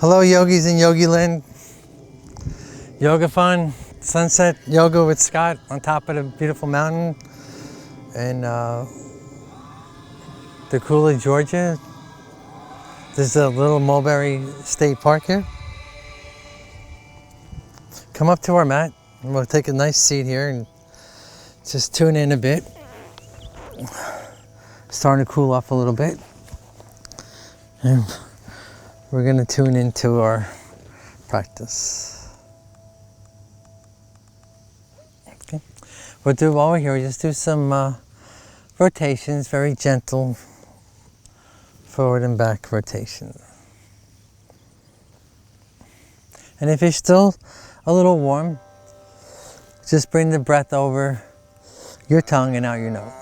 Hello yogis in Yogi Land. Yoga fun, sunset yoga with Scott on top of the beautiful mountain in the Coolidge, Georgia. There's a little Mulberry State Park here. Come up to our mat and we'll take a nice seat here and just tune in a bit. Starting to cool off a little bit. And we're gonna tune into our practice. Okay. We'll do while we're here, just do some rotations, very gentle forward and back rotation. And if you're still a little warm, just bring the breath over your tongue and out your nose.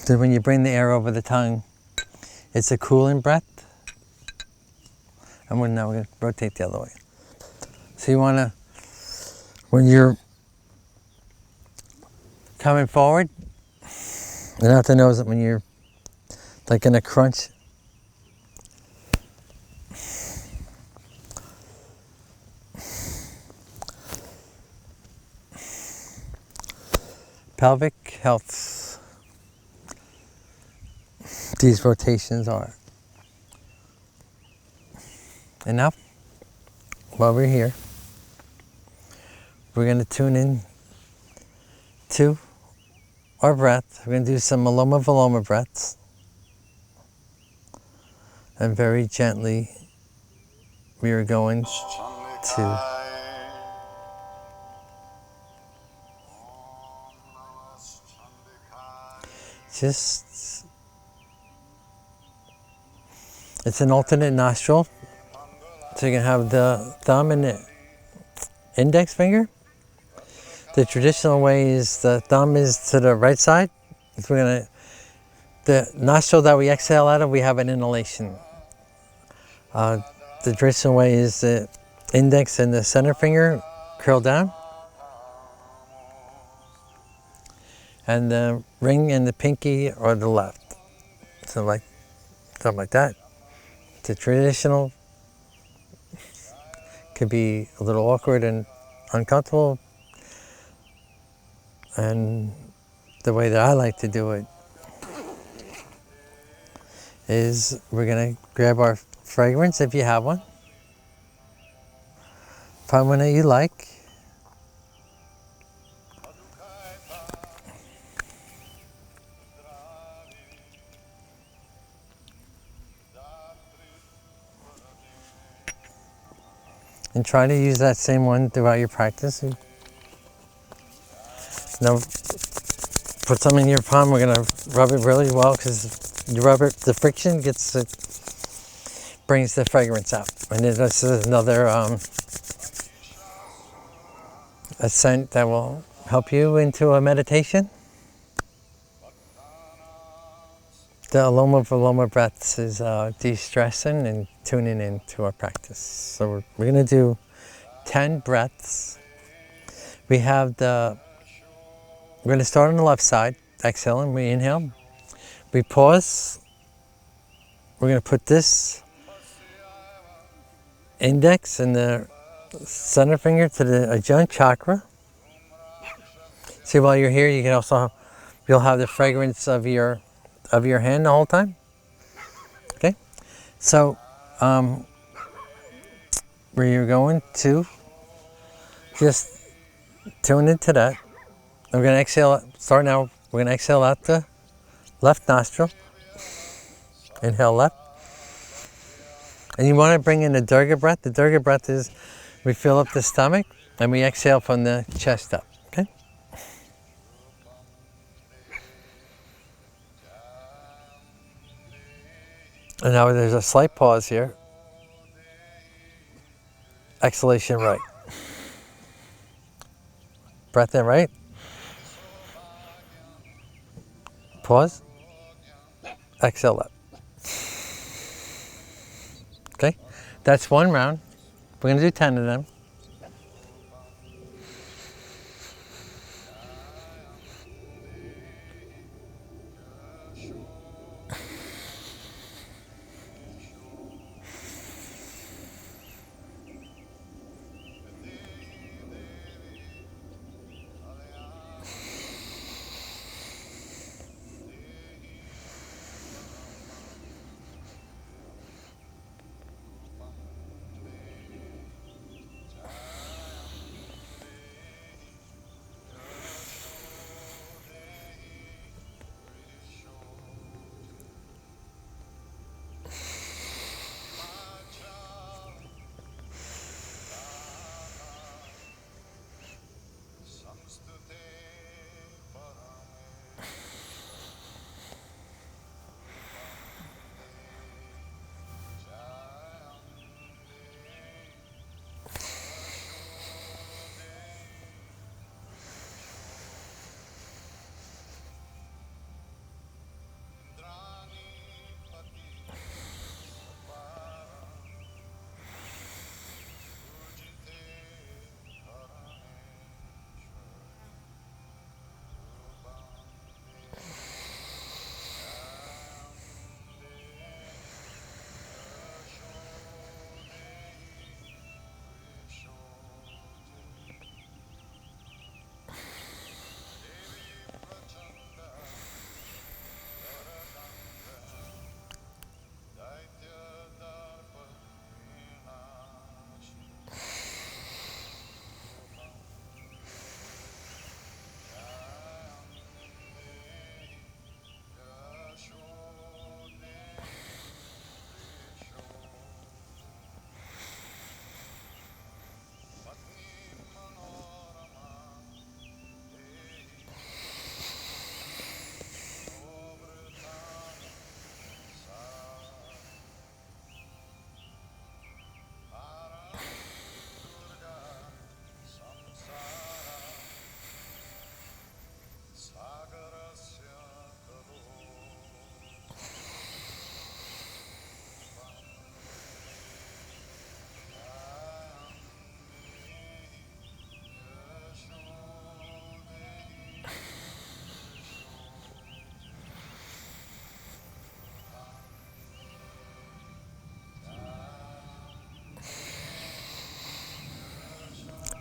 So when you bring the air over the tongue, it's a cooling breath. And now we're going to rotate the other way. So you want to, when you're coming forward, and out the nose, when you're like in a crunch, pelvic health. These rotations are. And now, while we're here, we're going to tune in to our breath. We're going to do some Aloma Viloma breaths. And very gently, we are going to just, it's an alternate nostril. So you can have the thumb and the index finger. The traditional way is the thumb is to the right side. So we're gonna, the nostril that we exhale out of, we have an inhalation. The traditional way is the index and the center finger curl down. And the ring and the pinky are the left. So like, something like that. The traditional could be a little awkward and uncomfortable. And the way that I like to do it is we're gonna grab our fragrance if you have one. Find one that you like. And try to use that same one throughout your practice. Now, put some in your palm. We're gonna rub it really well because you rub it, the friction gets it, brings the fragrance out. And then this is another a scent that will help you into a meditation. The Aloma Viloma breaths is de-stressing and tuning into our practice. So we're gonna do 10 breaths. We have we're gonna start on the left side, exhaling, we inhale. We pause. We're gonna put this index and the center finger to the Ajna chakra. See, while you're here, you can also, you'll have the fragrance of your hand the whole time. Okay, so we're going to just tune into that. We're going to exhale, start now, we're going to exhale out the left nostril. Inhale left. And you want to bring in the Durga breath. The Durga breath is, we fill up the stomach and we exhale from the chest up, okay? And now there's a slight pause here. Exhalation right. Breath in right. Pause. exhale up. Okay, that's one round. We're gonna do 10 of them.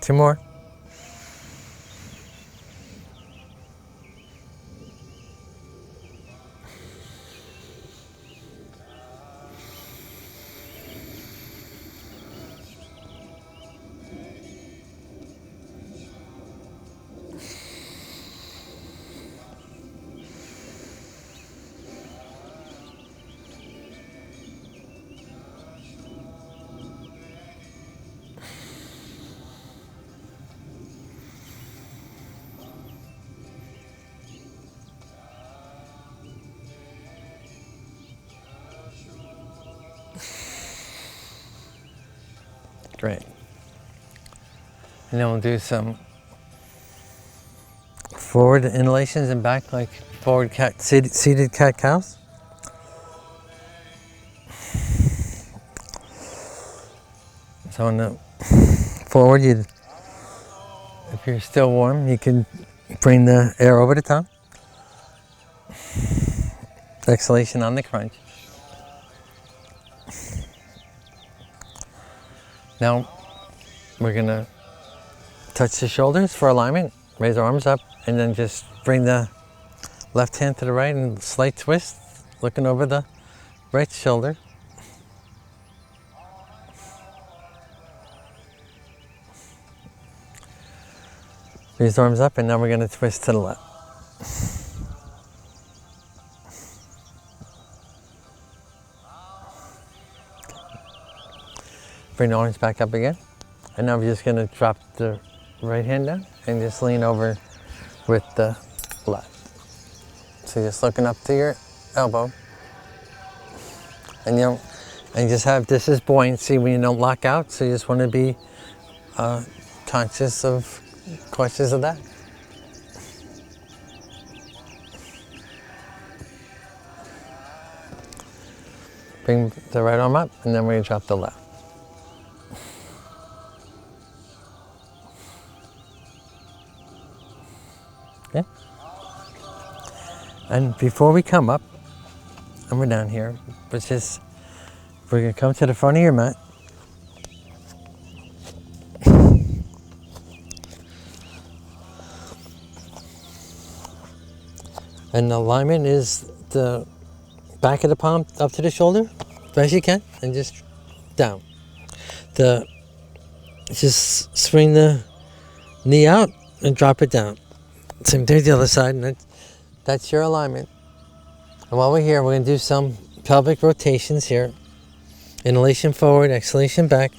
Two more. Great. And then we'll do some forward inhalations and back, like forward cat, seated cat cows. So on the forward, if you're still warm, you can bring the air over the tongue. Exhalation on the crunch. Now we're gonna touch the shoulders for alignment, raise our arms up, and then just bring the left hand to the right and slight twist, looking over the right shoulder. Raise the arms up, and now we're gonna twist to the left. Bring the arms back up again. And now we're just gonna drop the right hand down and just lean over with the left. So just looking up to your elbow. And and just have this is buoyancy when you don't lock out. So you just wanna be conscious of that. Bring the right arm up, and then we're going to drop the left. Okay. And before we come up, and we're down here, we're going to come to the front of your mat. And the alignment is the back of the palm up to the shoulder, as best you can, and just down. Just swing the knee out and drop it down. Same thing to the other side, and that's your alignment. And while we're here, we're going to do some pelvic rotations here. Inhalation forward, exhalation back.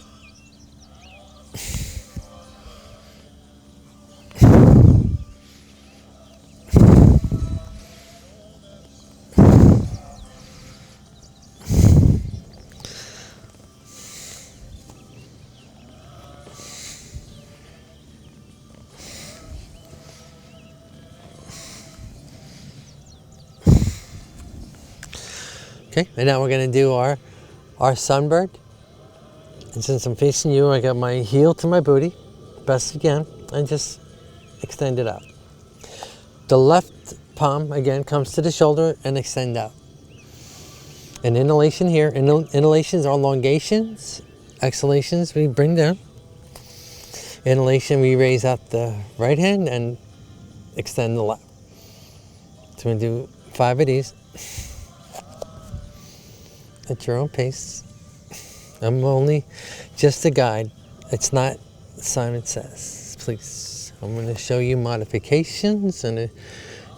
Okay, and now we're going to do our sunbird. And since I'm facing you, I got my heel to my booty, best again, and just extend it out. The left palm, again, comes to the shoulder and extend out. An inhalation here. Inhalations are elongations. Exhalations, we bring down. Inhalation, we raise out the right hand and extend the left. So we're going to do 5 of these. At your own pace. I'm only just a guide. It's not Simon Says. Please. I'm going to show you modifications and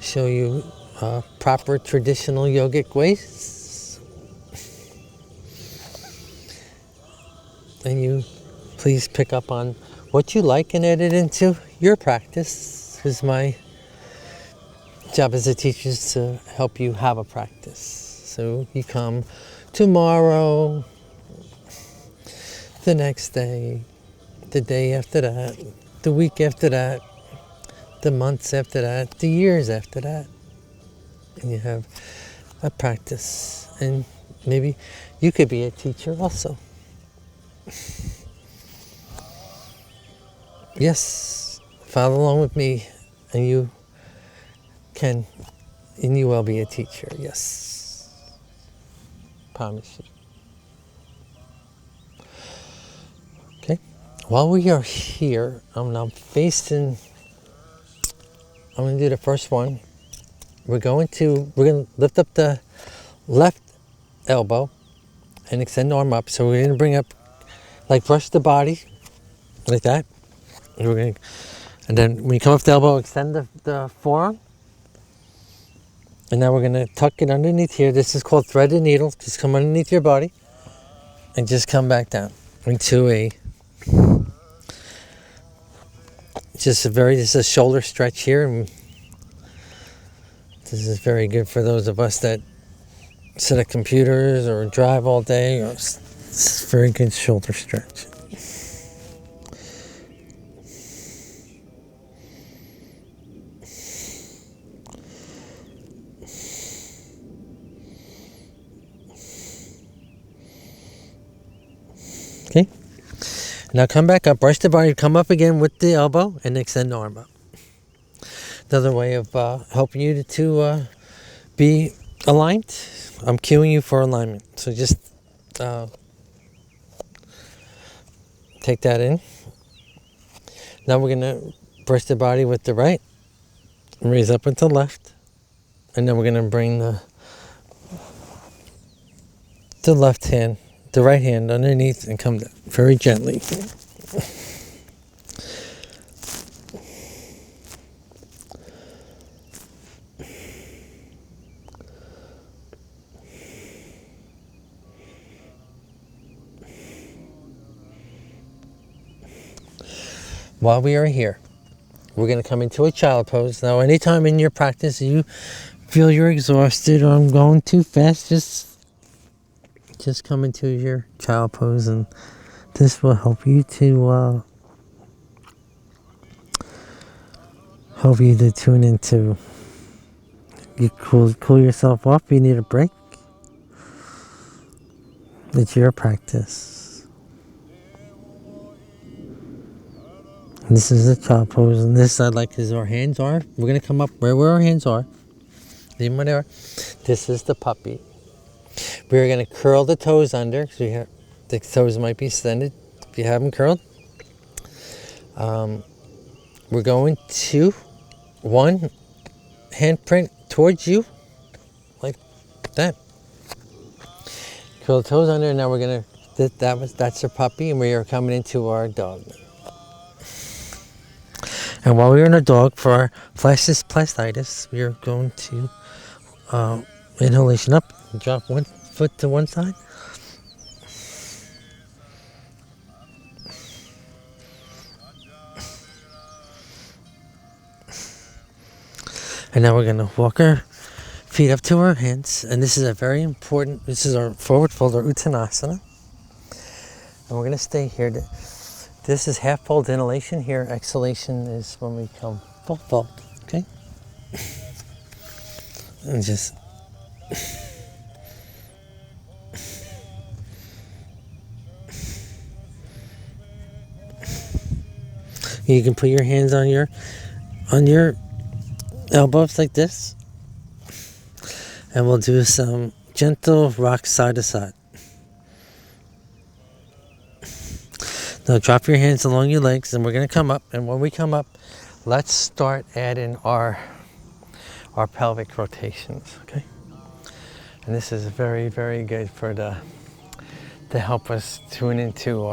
show you proper traditional yogic ways. And you please pick up on what you like and edit into your practice. Because my job as a teacher is to help you have a practice. So you come tomorrow, the next day, the day after that, the week after that, the months after that, the years after that. And you have a practice. And maybe you could be a teacher also. Yes, follow along with me and you will be a teacher, yes. Promise you. Okay, while we are here, I'm now facing, I'm going to do the first one. We're going to lift up the left elbow and extend the arm up. So we're going to bring up, like brush the body, like that. And then when you come off the elbow, extend the forearm. And now we're going to tuck it underneath here. This is called thread and needle. Just come underneath your body and just come back down into this is a shoulder stretch here. And this is very good for those of us that sit at computers or drive all day. It's a very good shoulder stretch. Okay, now come back up, brush the body, come up again with the elbow and extend the arm up. Another way of helping you to be aligned. I'm cueing you for alignment. So just take that in. Now we're going to brush the body with the right, raise up with the left, and then we're going to bring the left hand, the right hand underneath and come down very gently. While we are here, we're going to come into a child pose. Now, anytime in your practice you feel you're exhausted or I'm going too fast, just come into your child pose, and this will help you to tune into. You cool yourself off. You need a break. It's your practice. This is the child pose, and this side, like as our hands are, we're gonna come up where our hands are. Leave them where they are. This is the puppy. We're gonna curl the toes under, so the toes might be extended if you have them curled. We're going to one handprint towards you, like that. Curl the toes under, and now we're gonna. That's our puppy, and we are coming into our dog. And while we're in our dog for our fasciitis, we are going to inhalation up, drop one foot to one side. And now we're going to walk our feet up to our hands. And this is a very important, this is our forward fold, our Uttanasana. And we're going to stay here. This is half fold inhalation here. Exhalation is when we come full fold. Okay? And just... You can put your hands on your elbows like this, and we'll do some gentle rock side to side. Now drop your hands along your legs, and we're going to come up. And when we come up, let's start adding our pelvic rotations. Okay, and this is very, very good for to help us tune into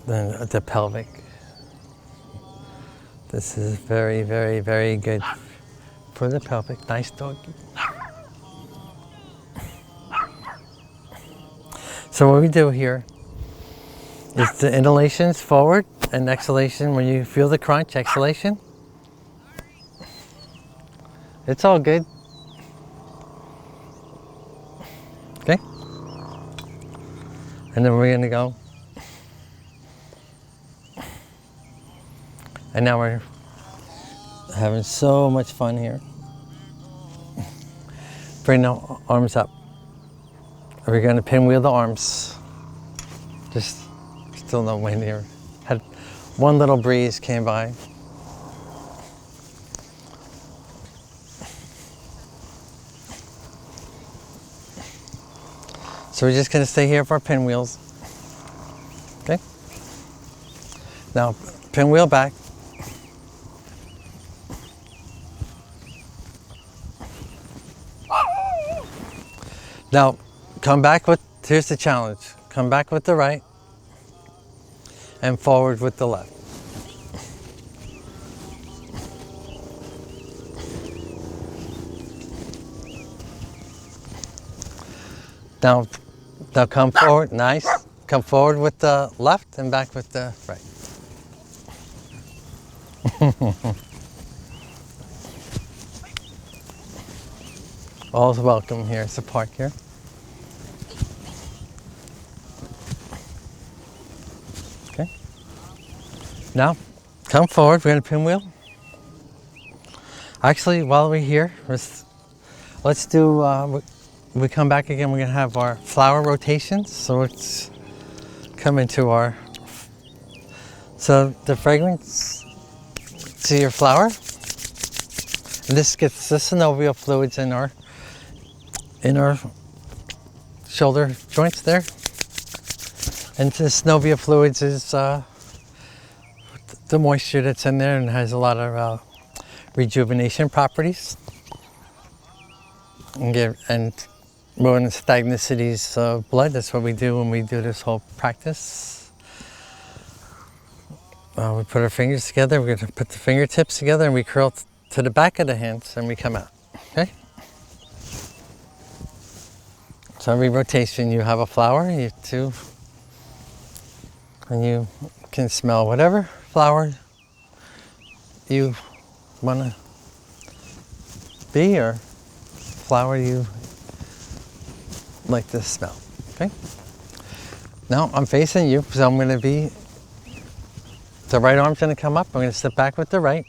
the pelvic. This is very, very, very good for the pelvic. Nice doggy. So what we do here is the inhalations forward and exhalation. When you feel the crunch, exhalation. It's all good. Okay? And then we're gonna go. And now we're having so much fun here. Bring the arms up. We're going to pinwheel the arms. Just still no wind here. Had one little breeze came by. So we're just going to stay here for our pinwheels. Okay? Now pinwheel back. Now, come back with, here's the challenge. Come back with the right and forward with the left. Now come forward, nice. Come forward with the left and back with the right. All's welcome here. It's a park here. Okay. Now, come forward. We're going to pinwheel. Actually, while we're here, let's do, we come back again, we're going to have our flower rotations. So let's come into our, so the fragrance to your flower. And this gets the synovial fluids in our shoulder joints there. And the synovial fluids is the moisture that's in there and has a lot of rejuvenation properties. And we're in the stagnicities of blood. That's what we do when we do this whole practice. We put our fingers together. We're going to put the fingertips together and we curl to the back of the hands and we come out. Okay? So every rotation you have a flower, you two, and you can smell whatever flower you want to be or flower you like to smell. Okay? Now I'm facing you, so I'm going to be, the right arm's going to come up. I'm going to step back with the right.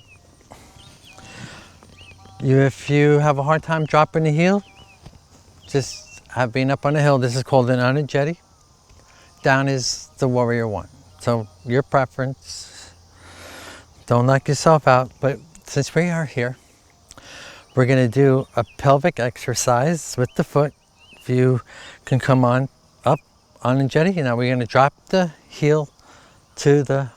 If you have a hard time dropping the heel, just have been up on the hill. This is called an energetic. Down is the warrior one. So your preference. Don't knock yourself out. But since we are here, we're going to do a pelvic exercise with the foot. If you can come on up on the jetty. Now we're going to drop the heel to the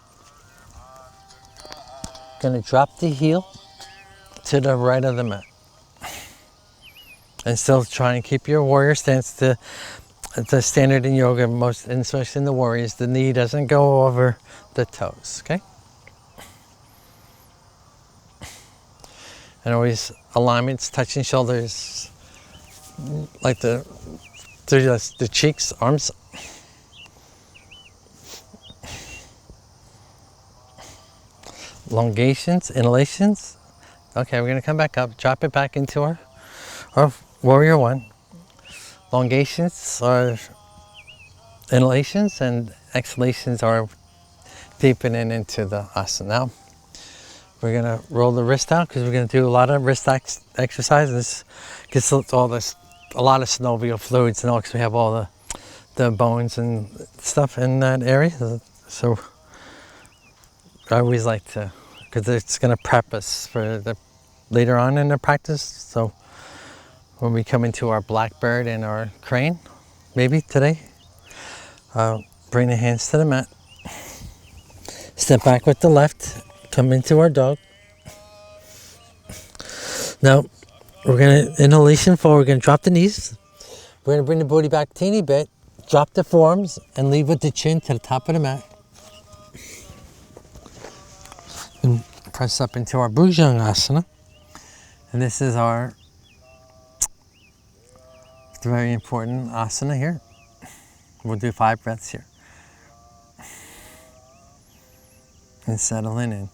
right of the mat. And still try and keep your warrior stance. The standard in yoga, most, and especially in the warriors, the knee doesn't go over the toes, okay? And always alignments, touching shoulders, like the cheeks, arms. Elongations, inhalations. Okay, we're gonna come back up, drop it back into our warrior one. Elongations are inhalations and exhalations are deepening into the asana. Now, we're gonna roll the wrist out because we're gonna do a lot of wrist exercises. Gets a lot of synovial fluids and all because we have all the bones and stuff in that area. So I always like to, because it's gonna prep us for the later on in the practice. So when we come into our blackbird and our crane, maybe today, bring the hands to the mat. Step back with the left. Come into our dog. Now, we're going to, inhalation forward, we're going to drop the knees. We're going to bring the booty back a teeny bit, drop the forearms, and leave with the chin to the top of the mat. And press up into our Bhujangasana. And this is our very important asana here. We'll do 5 breaths here. And settling in.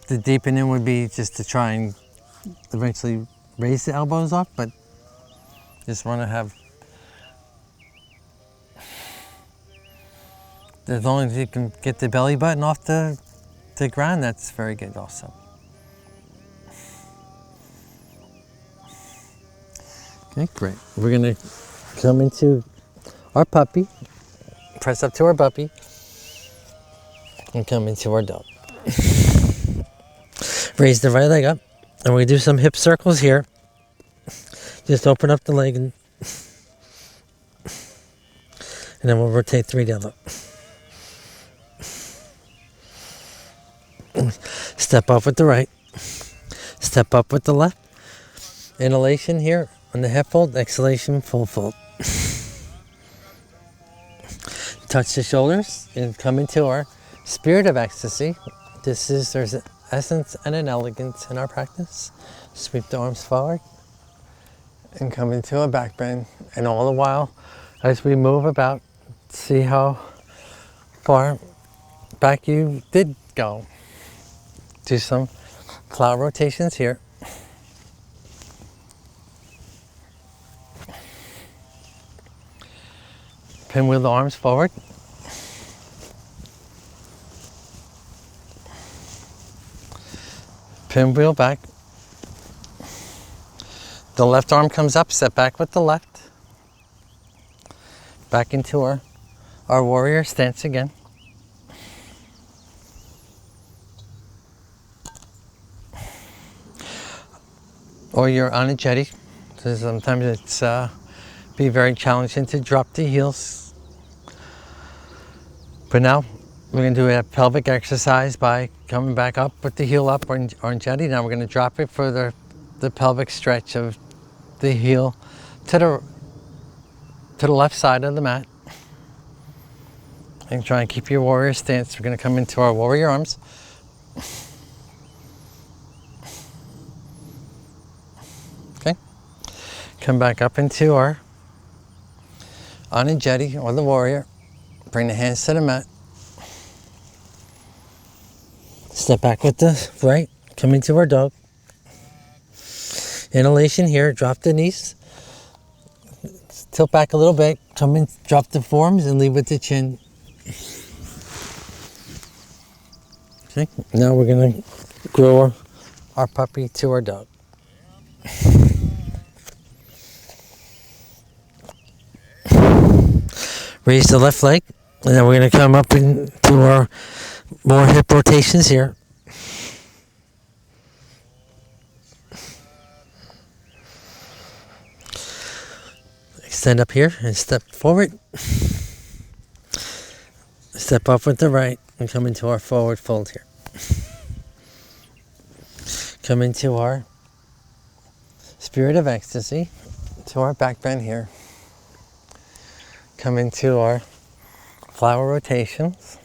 The deepening would be just to try and eventually raise the elbows up, but just want to have, as long as you can get the belly button off the ground, that's very good also. Okay, great. We're going to come into our puppy, press up to our puppy, and come into our dog. Raise the right leg up, and we do some hip circles here. Just open up the leg, and then we'll rotate 3 the other. Step up with the right, step up with the left. Inhalation here on the hip fold, exhalation, full fold. Touch the shoulders and come into our spirit of ecstasy. There's an essence and an elegance in our practice. Sweep the arms forward and come into a back bend. And all the while, as we move about, see how far back you did go. Do some cloud rotations here. Pinwheel the arms forward. Pinwheel back. The left arm comes up, step back with the left. Back into our warrior stance again. Or you're on a jetty. So sometimes it's be very challenging to drop the heels. But now we're going to do a pelvic exercise by coming back up with the heel up or on jetty. Now we're going to drop it for the pelvic stretch of the heel to the left side of the mat. And try and keep your warrior stance. We're going to come into our warrior arms. Okay. Come back up into our on a jetty or the warrior. Bring the hands to the mat. Step back with the right. Come into our dog. Inhalation here. Drop the knees. Tilt back a little bit. Come in. Drop the forearms and leave with the chin. Okay. Now we're going to grow our puppy to our dog. Raise the left leg, and then we're going to come up into our more hip rotations here. Extend up here and step forward. Step up with the right and come into our forward fold here. Come into our spirit of ecstasy, to our back bend here. Come into our flower rotations.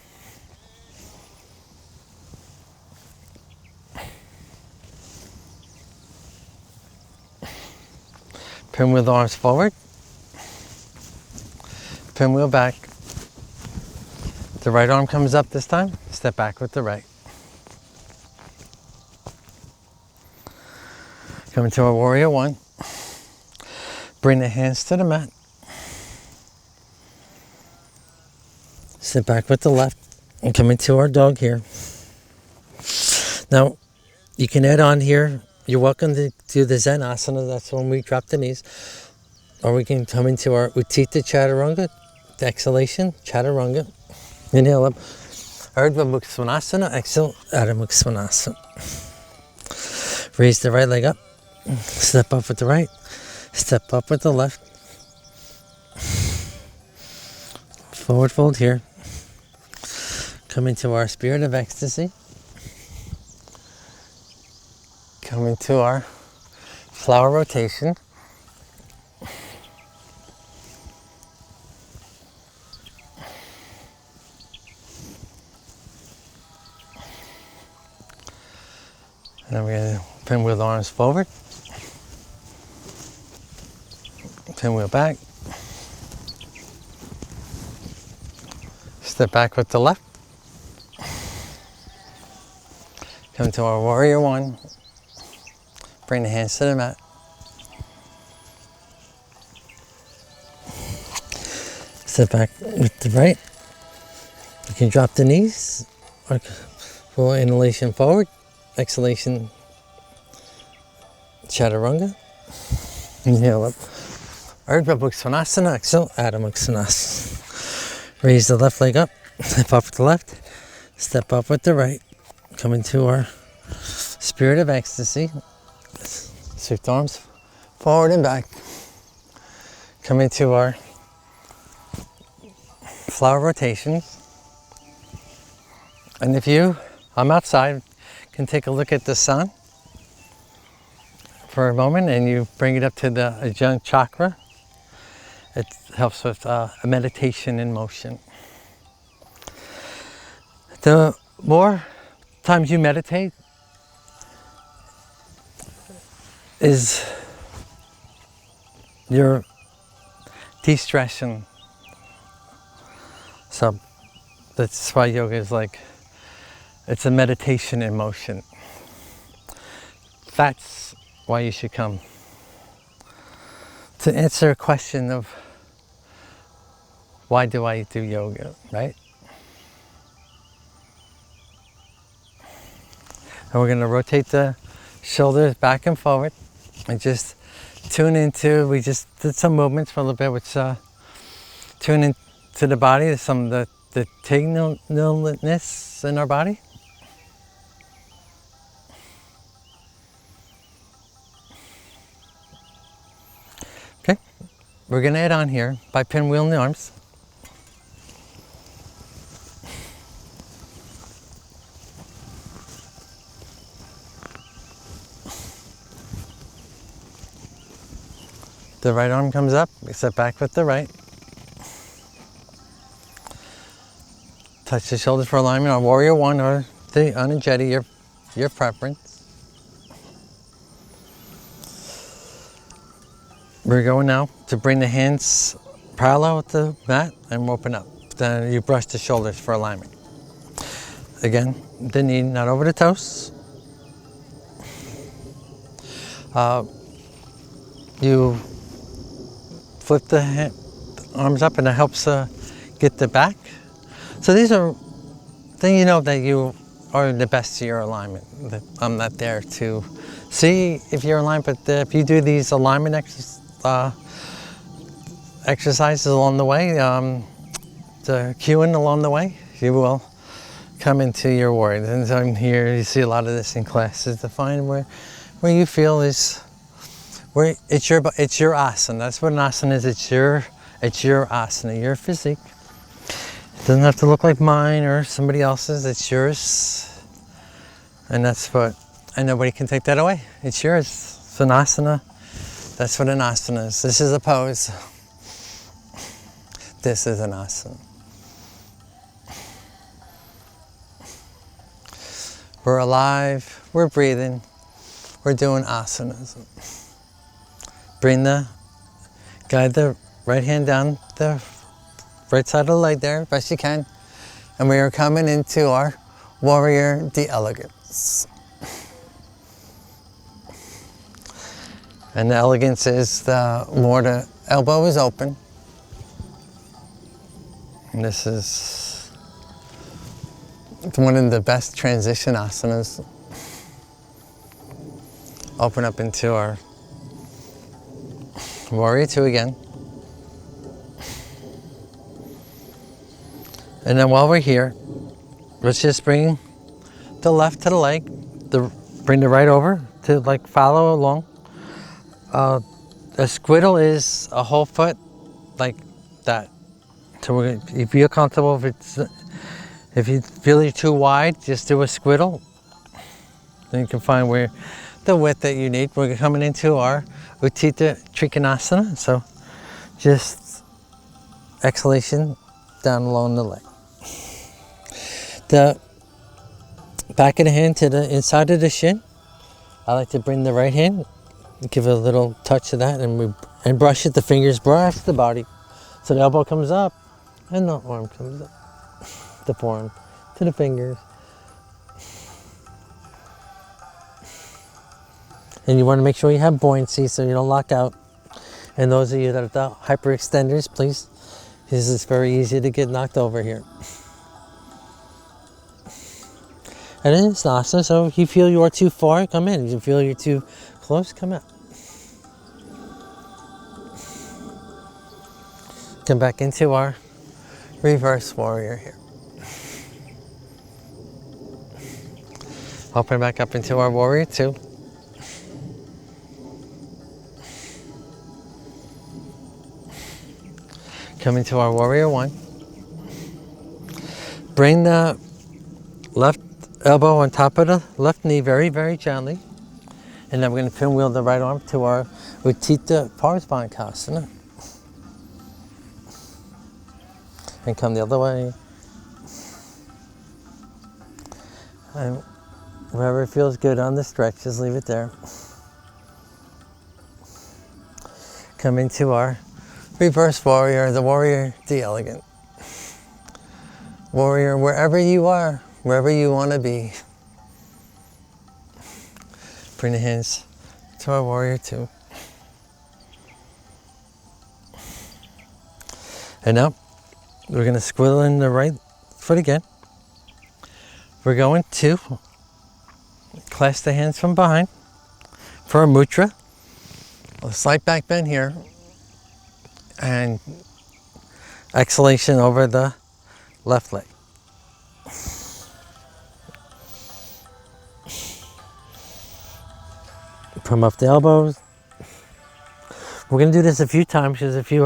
Pinwheel the arms forward. Pinwheel back. The right arm comes up this time. Step back with the right. Come into our warrior one. Bring the hands to the mat. Sit back with the left and come into our dog here. Now, you can add on here. You're welcome to do the Zen asana. That's when we drop the knees. Or we can come into our Utthita Chaturanga, the exhalation, Chaturanga. Inhale up, Urdhva Mukha Svanasana. Exhale, Adho Mukha Svanasana. Raise the right leg up. Step up with the right. Step up with the left. Forward fold here. Come into our spirit of ecstasy. Come into our flower rotation. Then we're going to pinwheel the arms forward. Pinwheel back. Step back with the left. Come to our warrior one. Bring the hands to the mat. Step back with the right. You can drop the knees. Or full inhalation forward. Exhalation, Chaturanga. Inhale up. Urdhva Mukha Svanasana. Exhale, Adho Mukha Svanasana. Raise the left leg up. Step up with the left. Step up with the right. Come into our spirit of ecstasy. Sweep the arms forward and back. Come into our flower rotations. And if I'm outside, can take a look at the sun for a moment, and you bring it up to the adjunct chakra. It helps with a meditation in motion. The more times you meditate is you're de-stressing. So that's why yoga is like, it's a meditation in motion. That's why you should come. To answer a question of why do I do yoga, right? And we're going to rotate the shoulders back and forward and just tune into, we just did some movements for a little bit, which tune into the body, some of the tingliness in our body. Okay, we're going to add on here by pinwheeling the arms. The right arm comes up, we step back with the right. Touch the shoulders for alignment on warrior one or the Anujeti, your preference. We're going now to bring the hands parallel with the mat and open up. Then you brush the shoulders for alignment. Again, the knee not over the toes. You flip the arms up and it helps get the back. So these are things you know that you are the best to your alignment. I'm not there to see if you're aligned, but if you do these alignment exercises along the way, cueing along the way, you will come into your warrior. And so I'm here, you see a lot of this in classes, to find where you feel is, where it's your asana. That's what an asana is. It's your asana, your physique. It doesn't have to look like mine or somebody else's. It's yours. And that's what, and nobody can take that away. It's yours. It's an asana. That's what an asana is. This is a pose. This is an asana. We're alive, we're breathing, we're doing asanas. Guide the right hand down the right side of the leg there, best you can. And we are coming into our warrior d'elegance. And the elegance is the elbow is open. And this is one of the best transition asanas. Open up into our warrior two again. And then while we're here, let's just bring the left to the leg, bring the right over to like follow along. A squiddle is a whole foot like that. So if you feel comfortable, if you feel you're too wide, just do a squiddle. Then you can find where the width that you need. We're coming into our Utthita Trikonasana. So just exhalation down along the leg. The back of the hand to the inside of the shin. I like to bring the right hand, give a little touch of that, and brush it. The fingers brush the body. So the elbow comes up and the arm comes up. The forearm to the fingers. And you want to make sure you have buoyancy so you don't lock out. And those of you that are the hyperextenders, please, this is very easy to get knocked over here. And then it's asana, so if you feel you are too far, come in. If you feel you're too close, come out. Come back into our reverse warrior here. Open back up into our warrior two. Come into our warrior one. Bring the left elbow on top of the left knee very, very gently. And then we're going to pinwheel the right arm to our Utthita Parsvankasana. And come the other way. And wherever it feels good on the stretch, just leave it there. Come into our reverse warrior, the warrior d'elegant. Warrior, wherever you are, wherever you want to be. Bring the hands to our warrior two. And now, we're going to squiddle in the right foot again. We're going to clasp the hands from behind for a mudra. A slight back bend here. And exhalation over the left leg. Come up the elbows. We're going to do this a few times. There's a few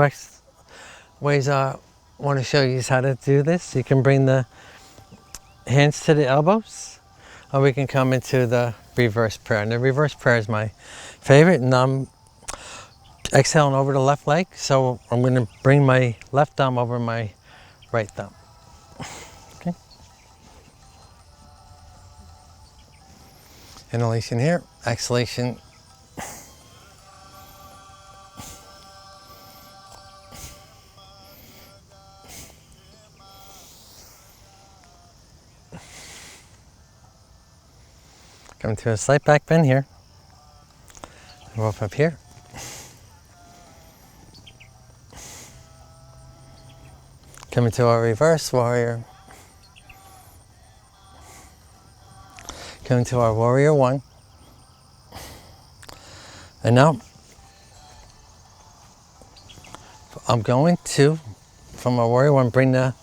ways I want to show you how to do this. You can bring the hands to the elbows, or we can come into the reverse prayer. And the reverse prayer is my favorite, and I'm exhaling over the left leg, so I'm going to bring my left thumb over my right thumb. Okay. Inhalation here, exhalation. Come to a slight back bend here. Rope up here. Come into our reverse warrior. Come into our warrior one. And now, I'm going to, from our warrior one, bring the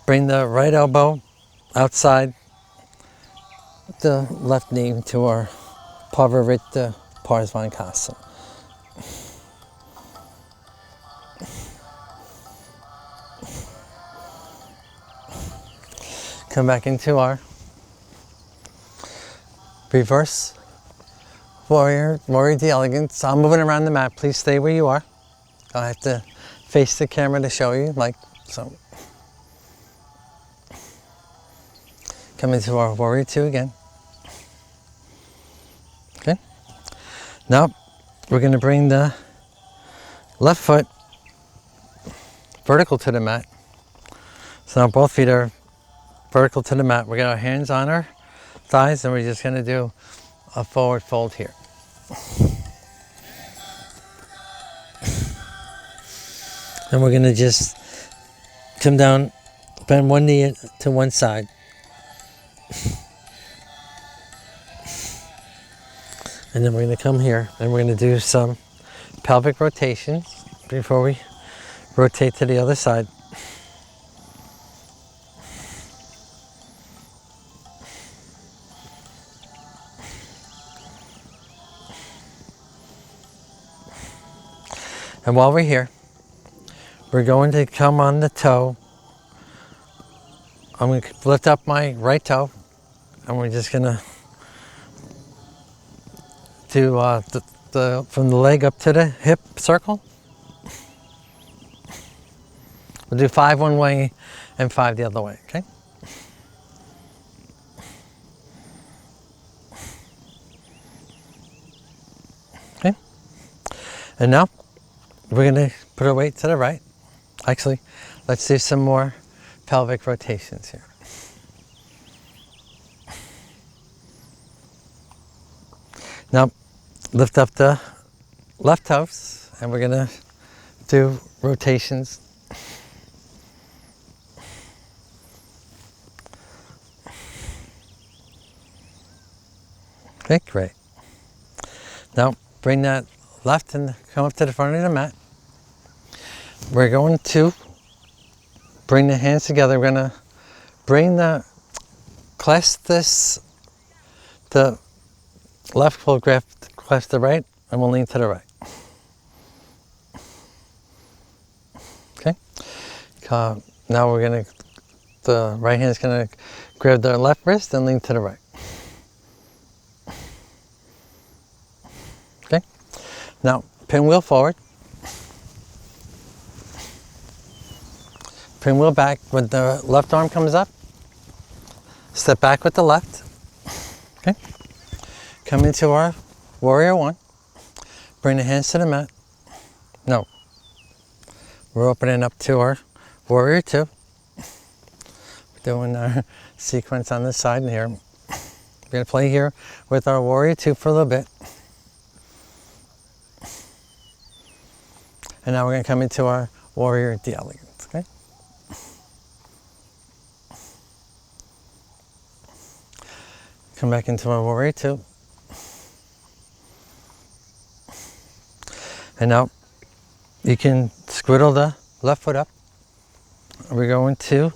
Bring the right elbow outside the left knee to our Parvarita Parsvankasana. Come back into our reverse warrior the elegance. I'm moving around the mat. Please stay where you are. I have to face the camera to show you, like so. Come into our warrior two again. Okay. Now we're going to bring the left foot vertical to the mat. So now both feet are vertical to the mat. We got our hands on our thighs, and we're just going to do a forward fold here. And we're going to just come down, bend one knee to one side. And then we're going to come here and we're going to do some pelvic rotations before we rotate to the other side. And while we're here, we're going to come on the toe. I'm going to lift up my right toe, and we're just going to do from the leg up to the hip circle. We'll do 5 one way and 5 the other way, okay? Okay. And now we're going to put our weight to the right. Actually, let's do some more pelvic rotations here. Now, lift up the left toes, and we're going to do rotations. Okay, great. Now, bring that left and come up to the front of the mat. We're going to bring the hands together. We're going to bring clasp the left will clasp the right, and we'll lean to the right. Okay. Now the right hand is going to grab the left wrist and lean to the right. Okay. Now pinwheel forward. Pinwheel back. When the left arm comes up, step back with the left. Okay. Come into our warrior one. Bring the hands to the mat. No. We're opening up to our warrior two. We're doing our sequence on this side here. We're going to play here with our warrior two for a little bit. And now we're going to come into our warrior the elegance, okay? Come back into our warrior two. And now you can squiddle the left foot up. We're going to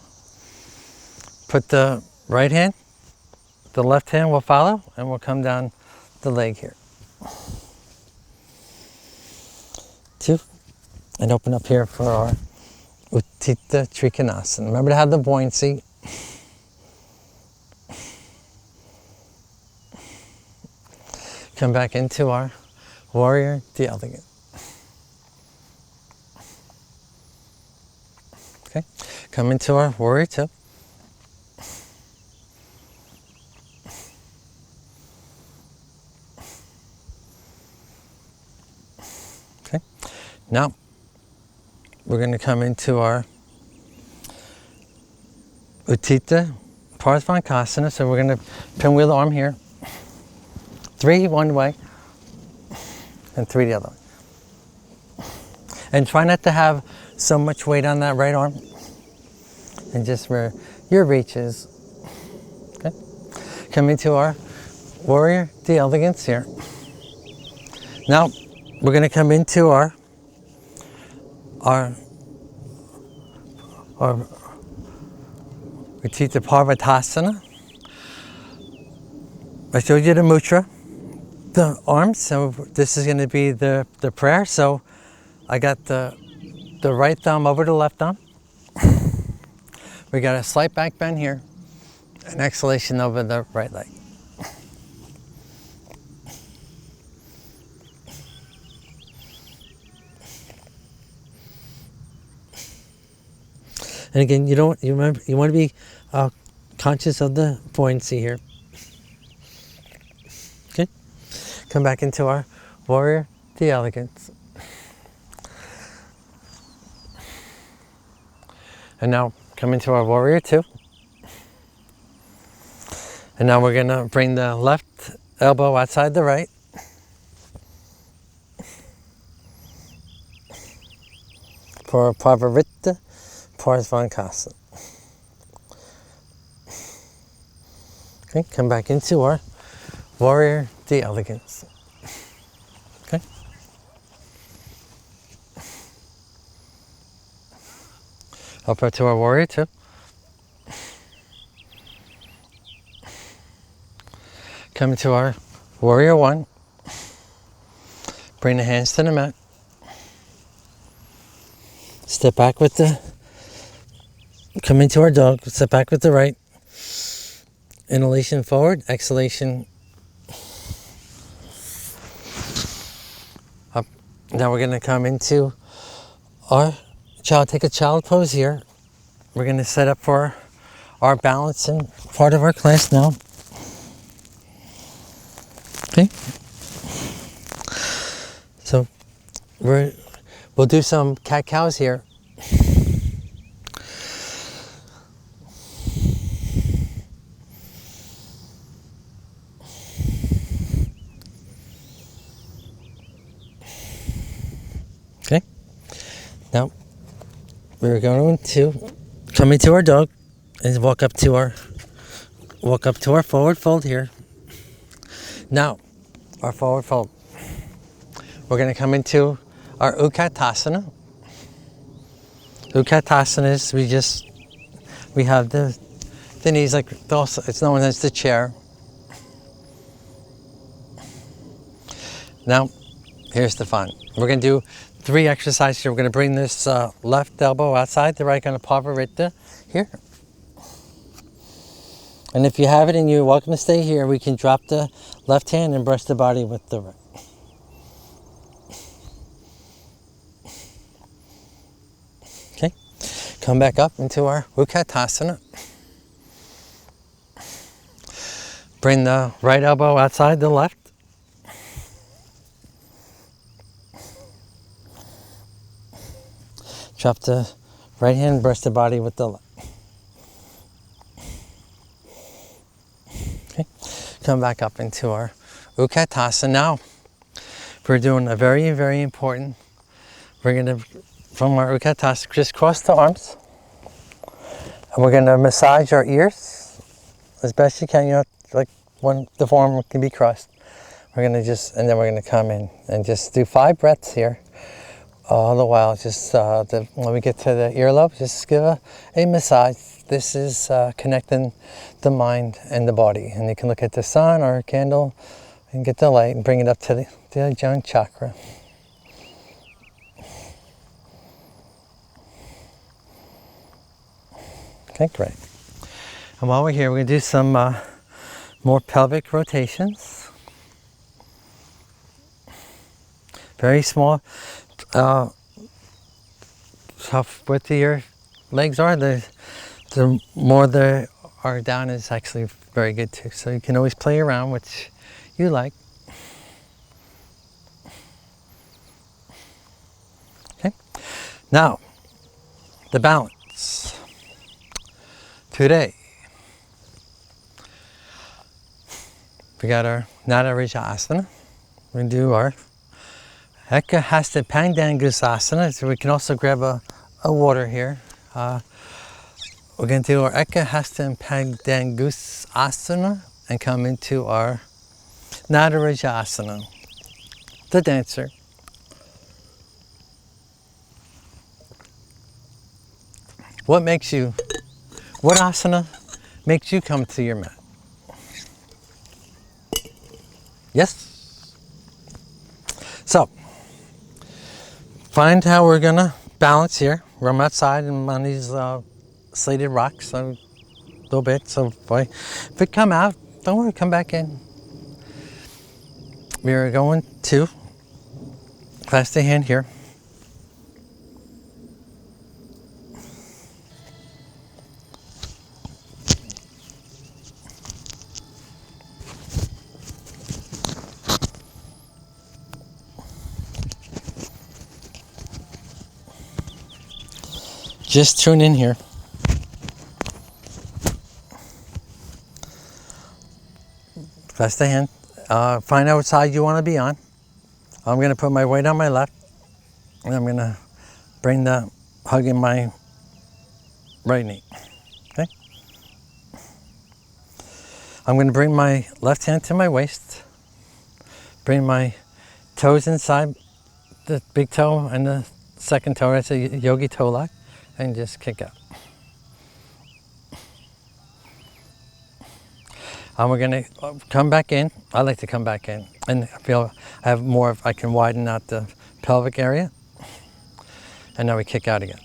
put the right hand, the left hand will follow, and we'll come down the leg here. 2. And open up here for our Utthita Trikonasana. Remember to have the buoyancy. Come back into our warrior the elegant. Okay, come into our warrior two. Okay, now we're going to come into our Utthita Parsvankasana. So we're going to pinwheel the arm here. 3 one way and 3 the other way. And try not to have so much weight on that right arm, and just where your reach is. Okay. Coming to our warrior the elegance here. Now we're going to come into our Utthita Parvatasana. I showed you the mudra, the arms, so this is going to be the prayer. So I got the right thumb over the left thumb. We got a slight back bend here, an exhalation over the right leg. And again, you want to be conscious of the buoyancy here. Okay, come back into our warrior, the elegance. And now come into our warrior two. And now we're gonna bring the left elbow outside the right. For Parvarita Parsvankasa. Okay, come back into our warrior, the elegance. Okay. Up to our warrior two. Come into our warrior one. Bring the hands to the mat. Step back with the, come into our dog, step back with the right. Inhalation forward, exhalation up. Now we're gonna come into our child, take a child pose here. We're gonna set up for our balance and part of our class now. Okay. So we'll do some cat-cows here. Okay. Now we're going to come into our dog and walk up to our forward fold here. Now our forward fold. We're going to come into our Utkatasana. Utkatasana is we have the knees like it's known as the chair. Now, here's the fun. We're going to do 3 exercises here. We're going to bring this left elbow outside the right, going to Parvarita here. And if you have it and you're welcome to stay here, we can drop the left hand and brush the body with the right. Okay, come back up into our Utkatasana. Bring the right elbow outside the left. Drop the right hand, brush the body with the left. Okay, come back up into our Utkatasana. Now, we're doing a very, very important, we're going to, from our Utkatasana, just cross the arms. And we're going to massage our ears as best you can, like when the form can be crossed. We're going to and then we're going to come in and just do 5 breaths here. All the while, just when we get to the earlobe, just give a massage. This is connecting the mind and the body. And you can look at the sun or a candle and get the light and bring it up to the Ajna chakra. Okay, great. And while we're here, we're going to do some more pelvic rotations. Very small. How width your legs are, the more they are down is actually very good too. So you can always play around, which you like. Okay. Now, the balance. Today, we got our Nadarajasana. We're going to do our Eka Hasta Pandangusasana, so we can also grab a water here. We're going to do our Eka Hasta Pandangusasana and come into our Nadarajasana, the dancer. What makes you What asana makes you come to your mat? Yes? So, find how we're gonna balance here. I'm outside and I'm on these slated rocks a little bit. So if we come out, don't worry, come back in. We are going to clasp the hand here. Just tune in here. Clasp the hand. Find out what side you want to be on. I'm going to put my weight on my left, and I'm going to bring the hug in my right knee. Okay? I'm going to bring my left hand to my waist, bring my toes inside the big toe and the second toe. That's a yogi toe lock, and just kick out. And we're going to come back in. I like to come back in, and I feel I have more. I can widen out the pelvic area, and now we kick out again.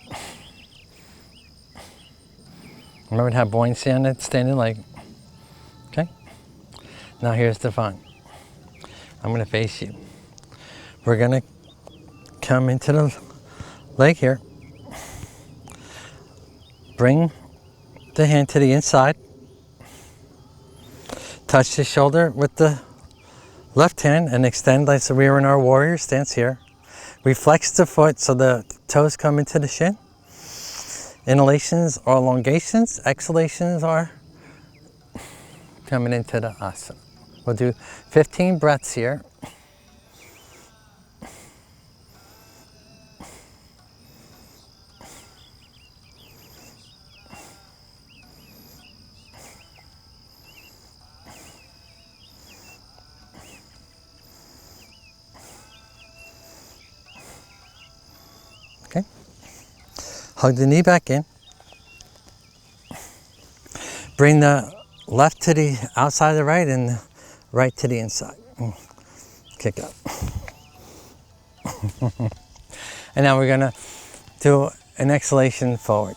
Remember to have buoyancy on that standing leg. Okay. Now here's the fun. I'm going to face you. We're going to come into the leg here. Bring the hand to the inside. Touch the shoulder with the left hand and extend like so we were in our warrior stance here. We flex the foot so the toes come into the shin. Inhalations are elongations. Exhalations are coming into the asana. We'll do 15 breaths here. Okay. Hug the knee back in. Bring the left to the outside of the right and the right to the inside. Kick up. And now we're gonna do an exhalation forward.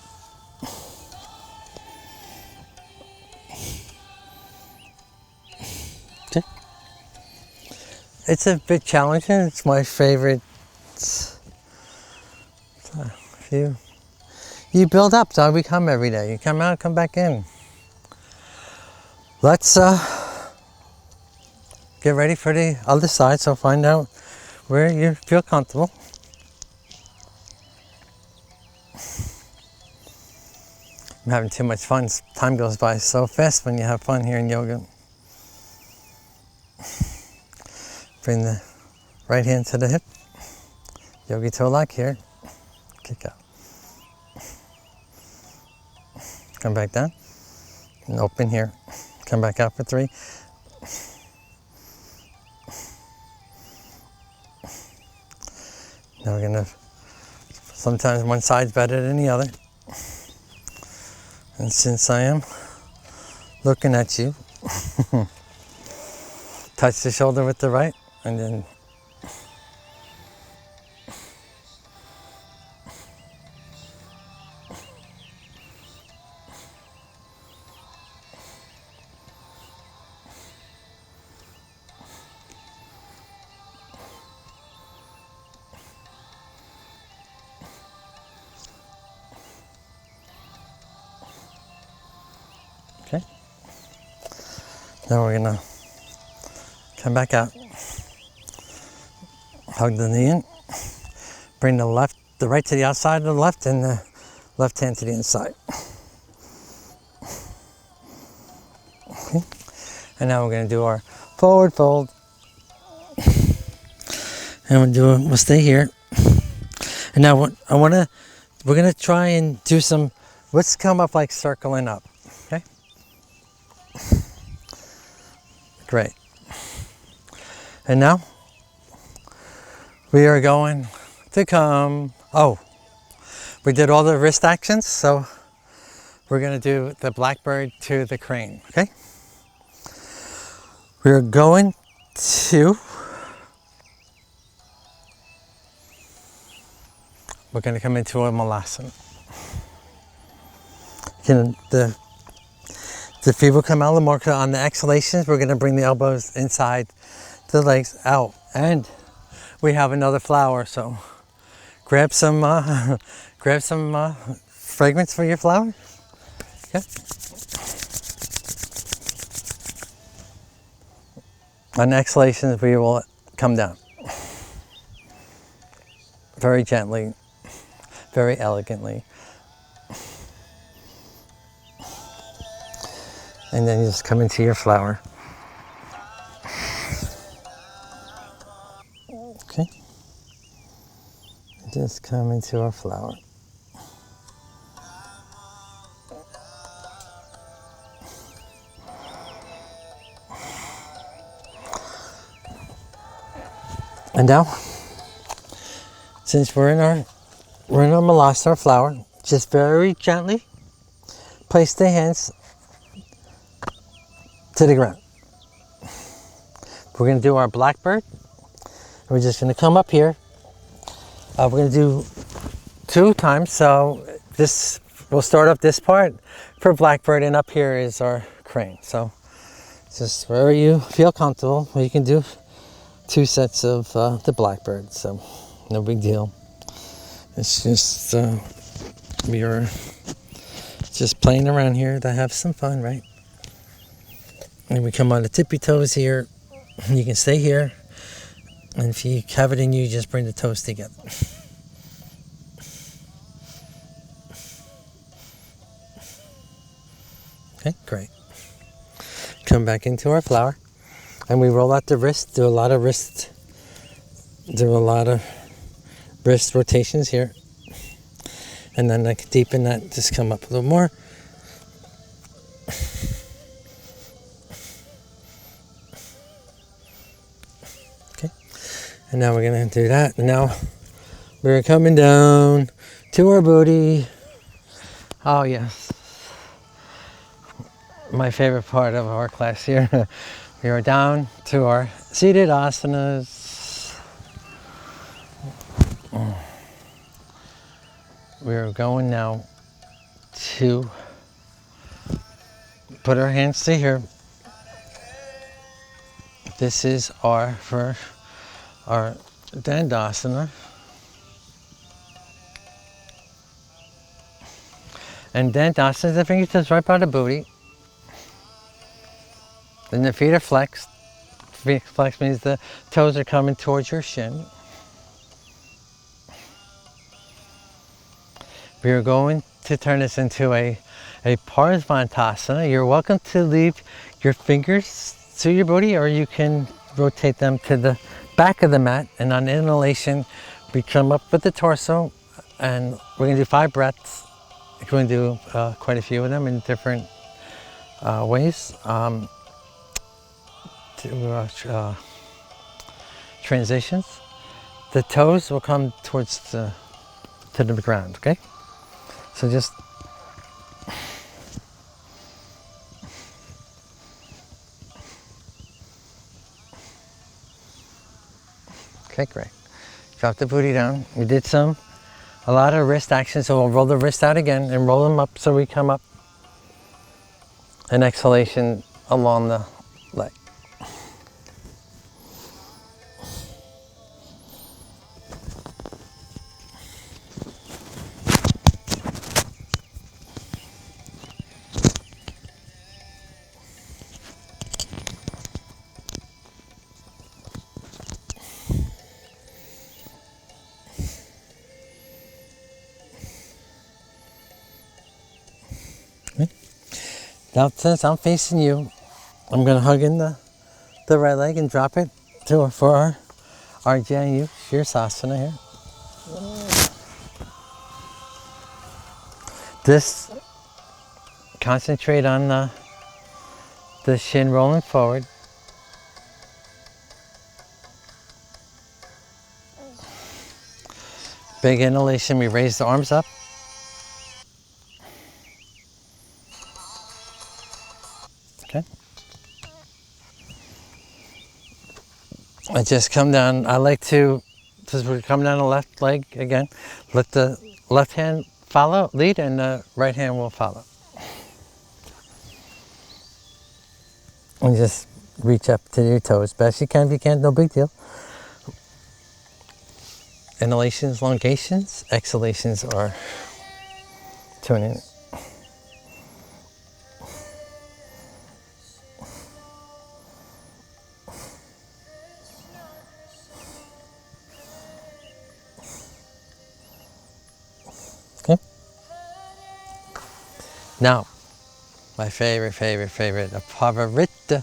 Okay. It's a bit challenging. It's my favorite. You build up, so we come every day. You come out, come back in. Let's get ready for the other side, so find out where you feel comfortable. I'm having too much fun. Time goes by so fast when you have fun here in yoga. Bring the right hand to the hip. Yogi toe lock here. Kick out. Come back down and open here. Come back out for 3. Now we're gonna, sometimes one side's better than the other. And since I am looking at you, touch the shoulder with the right and then okay. Now we're gonna come back out. Hug the knee in. Bring the right to the outside of the left and the left hand to the inside. Okay. And now we're gonna do our forward fold. And we'll stay here. And now we're gonna try and do some, let's come up like circling up, okay? Great. And now, we are going to come, we did all the wrist actions, so we're going to do the blackbird to the crane, okay? We're going to, we're going to come into a malasana. The feet will come out a little more. On the exhalations, we're going to bring the elbows inside the legs out. And we have another flower, so grab some fragrance for your flower. Okay. On exhalations, we will come down very gently, very elegantly. And then you just come into your flower. Okay. Just come into our flower. And now, since we're in our Malasana flower, just very gently place the hands to the ground. We're going to do our blackbird. We're just going to come up here. We're going to do 2 times. So we'll start up this part for blackbird, and up here is our crane. So just wherever you feel comfortable, you can do 2 sets of the blackbird. So no big deal. It's just we are just playing around here to have some fun, right? And we come on the tippy toes here. You can stay here, and if you have it in you, just bring the toes together. Okay, great. Come back into our flower, and we roll out the wrist. Do a lot of wrist rotations here, and then I can deepen that. Just come up a little more. And now we're going to do that. And now we're coming down to our booty. Oh, yes. My favorite part of our class here. We are down to our seated asanas. We're going now to put our hands to here. This is our Dandasana. And Dandasana, the fingertips right by the booty. Then the feet are flexed. Feet flexed means the toes are coming towards your shin. We are going to turn this into a Parsvantasana. You're welcome to leave your fingers to your booty, or you can rotate them to the back of the mat. And on inhalation, we come up with the torso, and we're going to do 5 breaths. We're going to do quite a few of them in different ways. Transitions. The toes will come towards to the ground. Okay, so just okay, great. Drop the booty down. We did a lot of wrist action, so we'll roll the wrist out again and roll them up so we come up. An exhalation along the leg. Now, since I'm facing you, I'm going to hug in the right leg and drop it for our JNU Shirsasana here. This, concentrate on the shin rolling forward. Big inhalation, we raise the arms up. I just come down. I like to, since we're coming down the left leg again, let the left hand lead, and the right hand will follow. And just reach up to your toes. Best you can. If you can't, no big deal. Inhalations, elongations. Exhalations are tuning. Okay. Now, my favorite, a Pavarita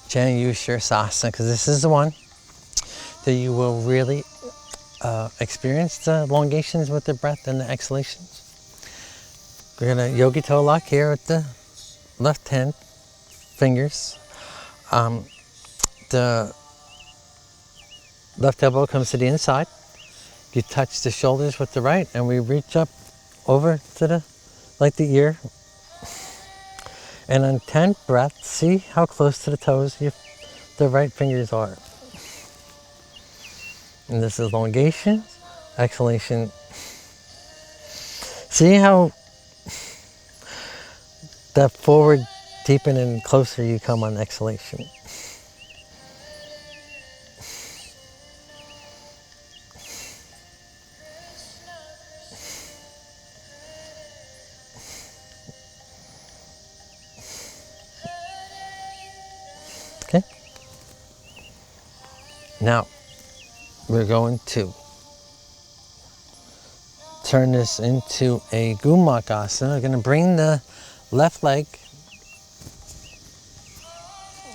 Janushirsasana, because this is the one that you will really experience the elongations with the breath and the exhalations. We're gonna yogi toe lock here with the left hand fingers. The left elbow comes to the inside. You touch the shoulders with the right, and we reach up over to the, like the ear. And on 10 breaths, see how close to the toes the right fingers are. And this is elongation, exhalation. See how that forward deepen and closer you come on exhalation. Okay. Now, we're going to turn this into a Gumakasana. We're going to bring the left leg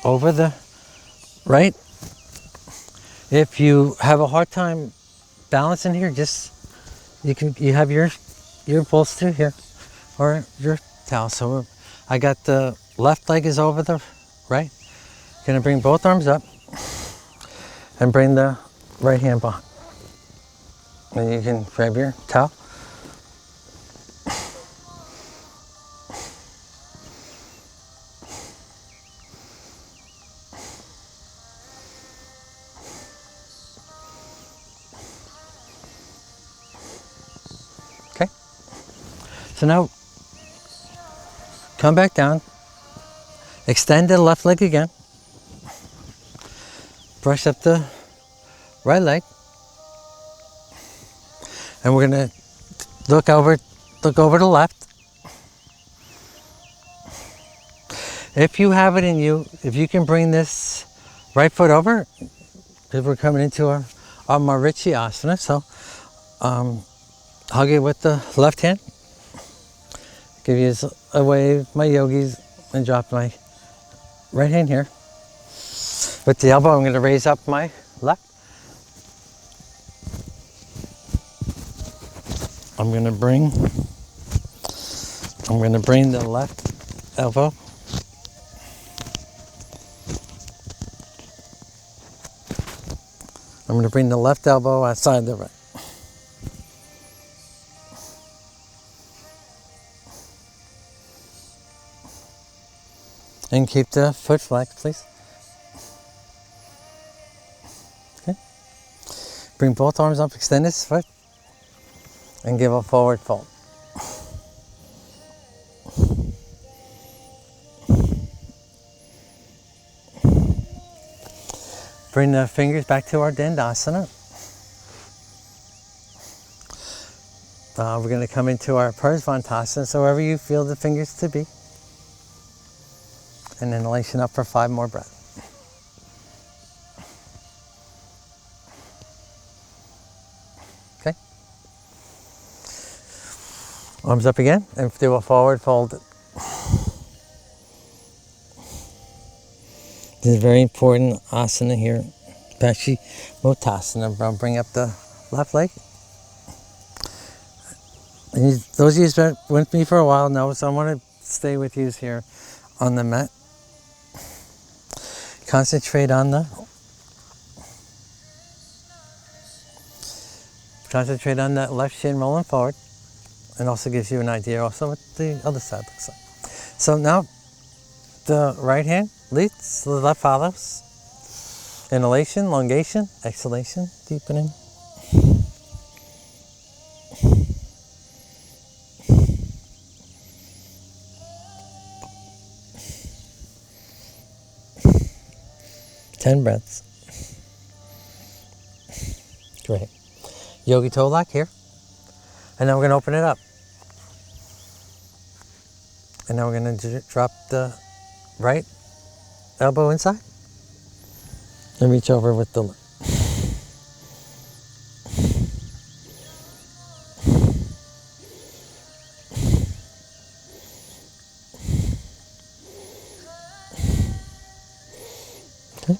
over the right. If you have a hard time balancing here, just you have your bolster here or your towel. So I got the left leg is over the right. Going to bring both arms up and bring the right hand behind. And you can grab your towel. Okay. So now come back down. Extend the left leg again. Brush up the right leg. And we're going to look over the left. If you have it in you, if you can bring this right foot over, because we're coming into our Marichi Asana. So hug it with the left hand. Give you a wave, my yogis, and drop my right hand here. With the elbow, I'm going to raise up my left. I'm going to bring the left elbow. I'm going to bring the left elbow outside the right. And keep the foot flexed, please. Okay. Bring both arms up, extend this foot, and give a forward fold. Bring the fingers back to our Dandasana. We're going to come into our Parsvantasana, so wherever you feel the fingers to be. And inhalation up for 5 more breaths. Okay. Arms up again, and do a forward fold. This is very important asana here. Paschimottanasana. I'll bring up the left leg. And those of you who've been with me for a while know, so I want to stay with you here on the mat. Concentrate on that left shin rolling forward, and also gives you an idea also what the other side looks like. So now the right hand leads, the left follows. Inhalation, elongation, exhalation, deepening. Ten breaths. Great. Yogi toe lock here. And then we're going to open it up. And now we're going to drop the right elbow inside. And reach over with the left. Okay.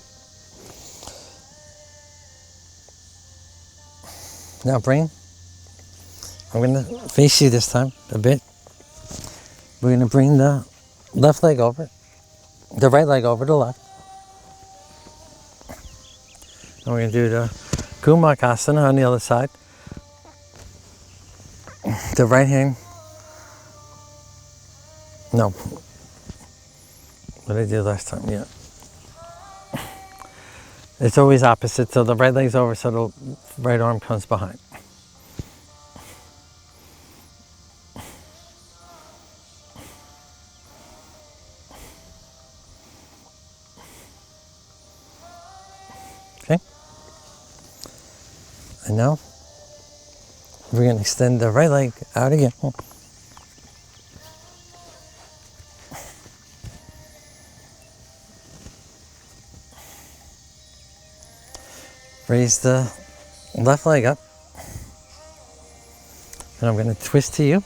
Now I'm going to face you this time a bit. We're going to bring the left leg over, the right leg over the left. And we're going to do the Kumbhakasana on the other side. The right hand, no. What did I do last time? Yeah. It's always opposite, so the right leg's over, so the right arm comes behind. Okay? And now, we're going to extend the right leg out again. Raise the left leg up. And I'm going to twist to you.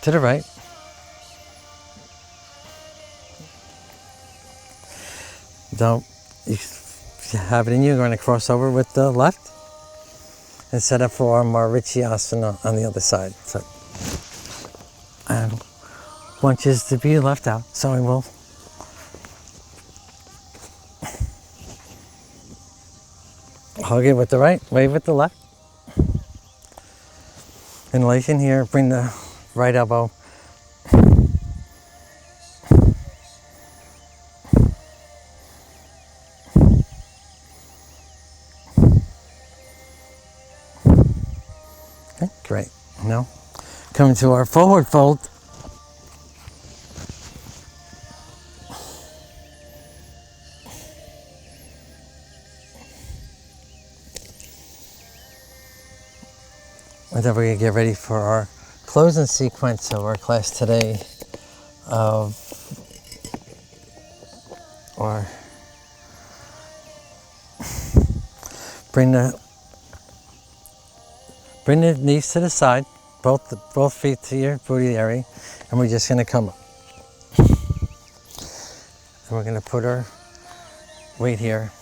To the right. If you have it in you, you're going to cross over with the left. And set up for our Vinyasa on the other side. So, and want you to be left out, so I will. Hug it with the right, wave with the left. Inhalation here, bring the right elbow. Okay, great. Now, coming to our forward fold. And then we're going to get ready for our closing sequence of our class today bring the knees to the side, both feet to your booty area, and we're just going to come up. And we're going to put our weight here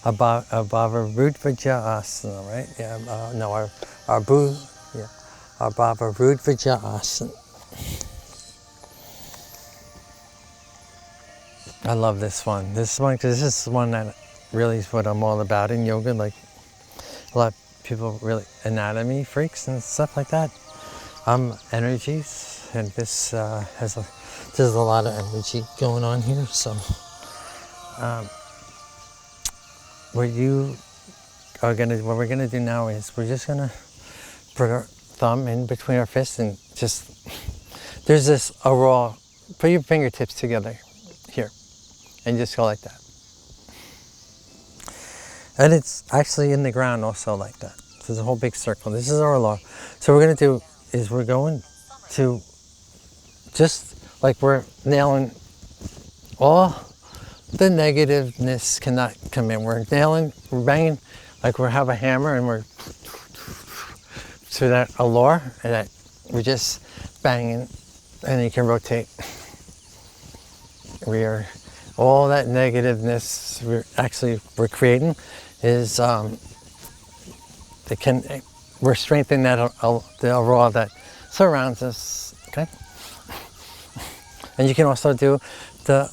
above our Vinyasa, right? Yeah, no, our above our Vinyasa. I love this one. This one, because this is one that really is what I'm all about in yoga. Like a lot of people really anatomy freaks and stuff like that. Energies, and this there's a lot of energy going on here. So, what we're gonna do now is we're just gonna put our thumb in between our fists and just there's this raw. Put your fingertips together here, and just go like that. And it's actually in the ground also like that. So there's a whole big circle. This is our law. So what we're going to do is we're going to, just like we're nailing all the negativeness cannot come in. We're banging like we have a hammer and we're to that allure and that we're just banging and you can rotate. All that negativeness we're creating is we're strengthening the aura that surrounds us. Okay, and you can also do a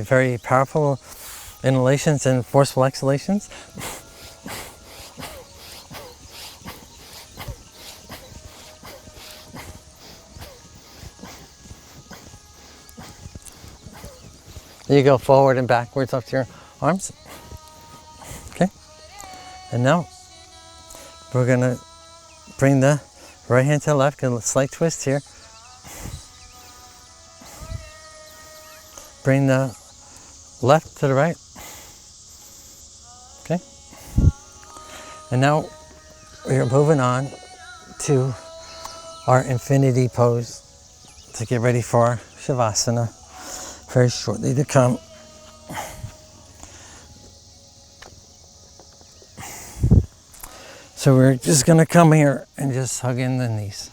very powerful inhalations and forceful exhalations. You go forward and backwards up to your arms. Okay. And now we're gonna bring the right hand to the left, get a slight twist here. Bring the left to the right. Okay. And now we're moving on to our infinity pose to get ready for Shavasana very shortly to come. So we're just gonna come here and just hug in the knees.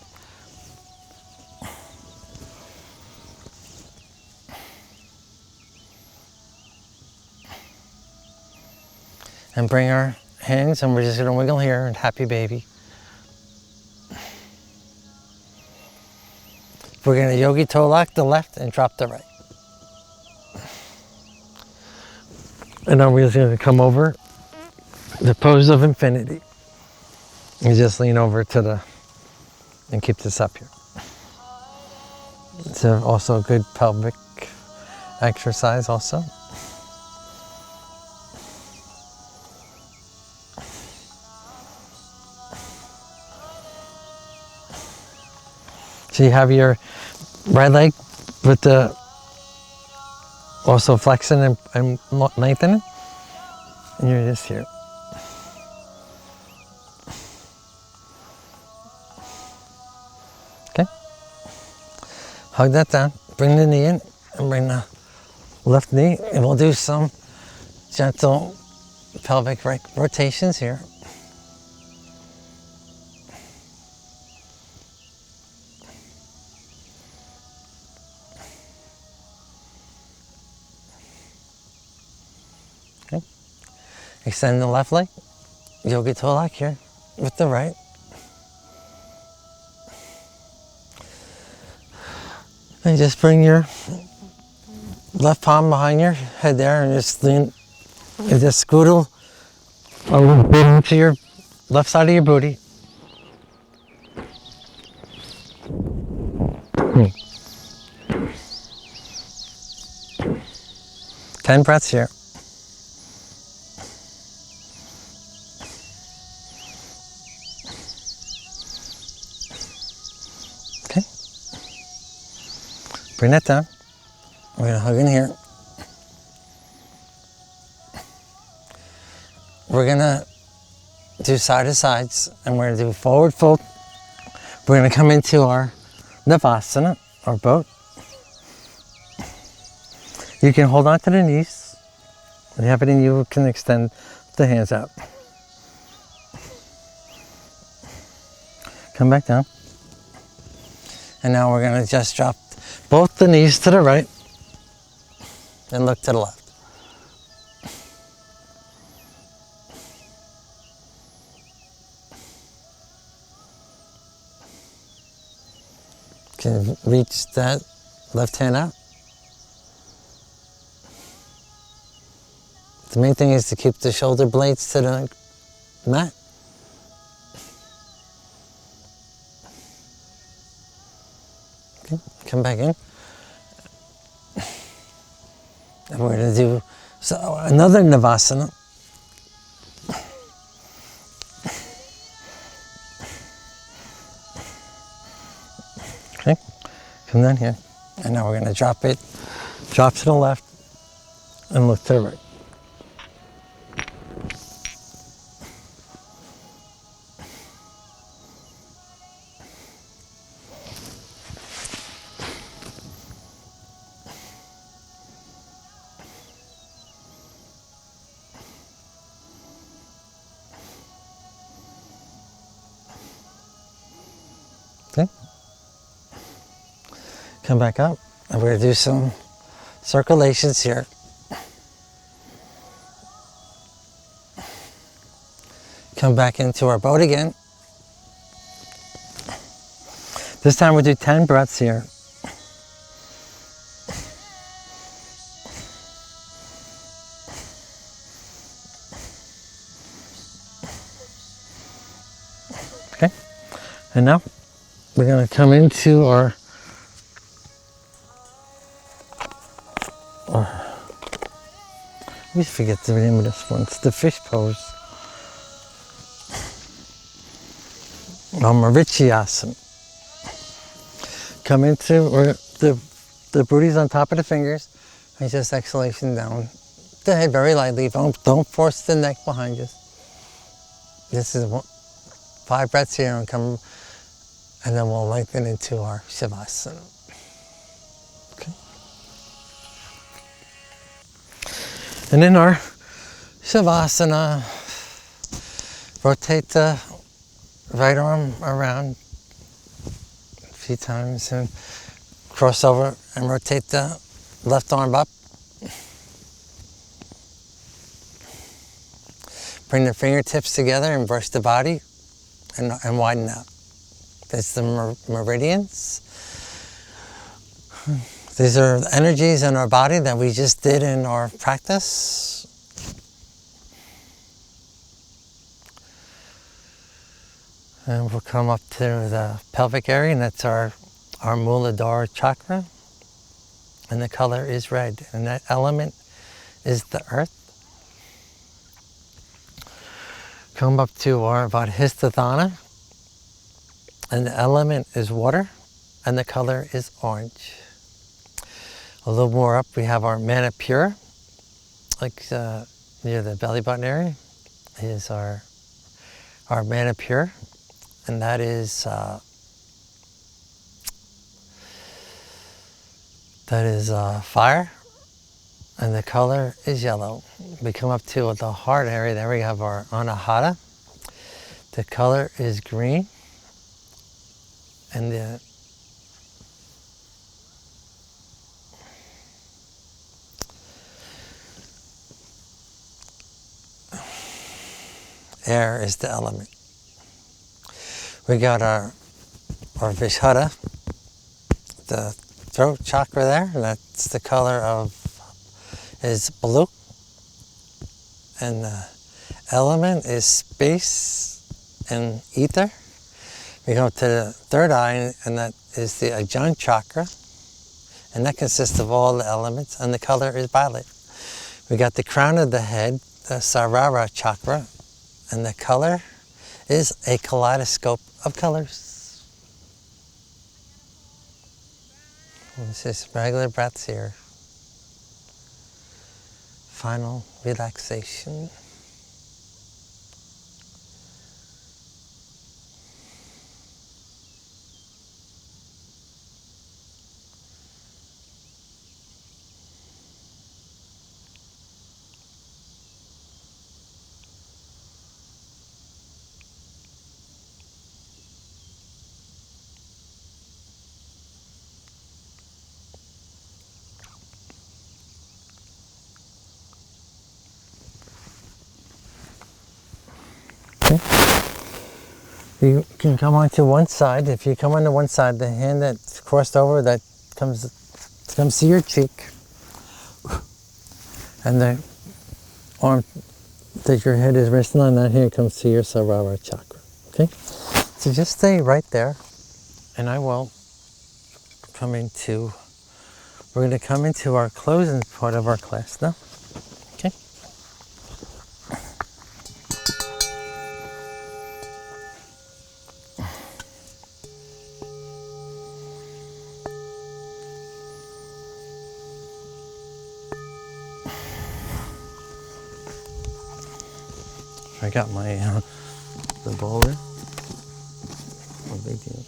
And bring our hands, and we're just gonna wiggle here and happy baby. We're gonna yogi toe lock the left and drop the right. And now we're just gonna come over the pose of infinity. You just lean over to the, and keep this up here. It's also a good pelvic exercise also. So you have your right leg with the, also flexing and lengthening, and you're just here. Okay. Hug that down, bring the knee in, and bring the left knee, and we'll do some gentle pelvic rotations here. Okay. Extend the left leg, yogi toe lock here with the right. And just bring your left palm behind your head there and just lean, and just scoodle a little bit into your left side of your booty. 10 breaths here. Okay. Bring that down. We're gonna hug in here. We're gonna do side to sides, and we're gonna do forward fold. We're gonna come into our Navasana, or boat. You can hold on to the knees. If you have it in you, can extend the hands out. Come back down. And now we're gonna just drop both the knees to the right and look to the left. Can reach that left hand out. The main thing is to keep the shoulder blades to the mat. Okay, come back in. And we're going to do another Navasana. Okay, come down here. And now we're going to drop it, drop to the left and look to the right. Okay. Come back up, and we're going to do some circulations here. Come back into our boat again. This time we'll do 10 breaths here. Okay, and now we're going to come into our We forget the name of this one. It's the fish pose. Vinyasa. Come into where the booty's on top of the fingers, and just exhalation down the head very lightly. Don't force the neck behind you. This is 5 breaths here and come, and then we'll lengthen into our Shavasana. Okay. And in our Shavasana, rotate the right arm around a few times and cross over and rotate the left arm up. Bring the fingertips together and brush the body and widen out. That's the meridians. These are the energies in our body that we just did in our practice. And we'll come up to the pelvic area, and that's our Muladhara chakra. And the color is red, and that element is the earth. Come up to our Vadhisthana, and the element is water, and the color is orange. A little more up, we have our Manipura, like near the belly button area, is our Manipura, and that is fire, and the color is yellow. We come up to the heart area, there we have our Anahata. The color is green, and the air is the element. We got our Vishuddha, the throat chakra there, and that's the color is blue. And the element is space and ether. We go to the third eye, and that is the Ajna chakra. And that consists of all the elements, and the color is violet. We got the crown of the head, the Sarara chakra, and the color is a kaleidoscope of colors. It's just regular breaths here. Final relaxation. You can come onto one side. If you come onto one side, the hand that's crossed over, that comes to your cheek. And the arm that your head is resting on, that hand comes to your Sarara chakra. Okay? So just stay right there. And I will come into, we're going to come into our closing part of our class now. Okay? I got my the bowl there. No big deal.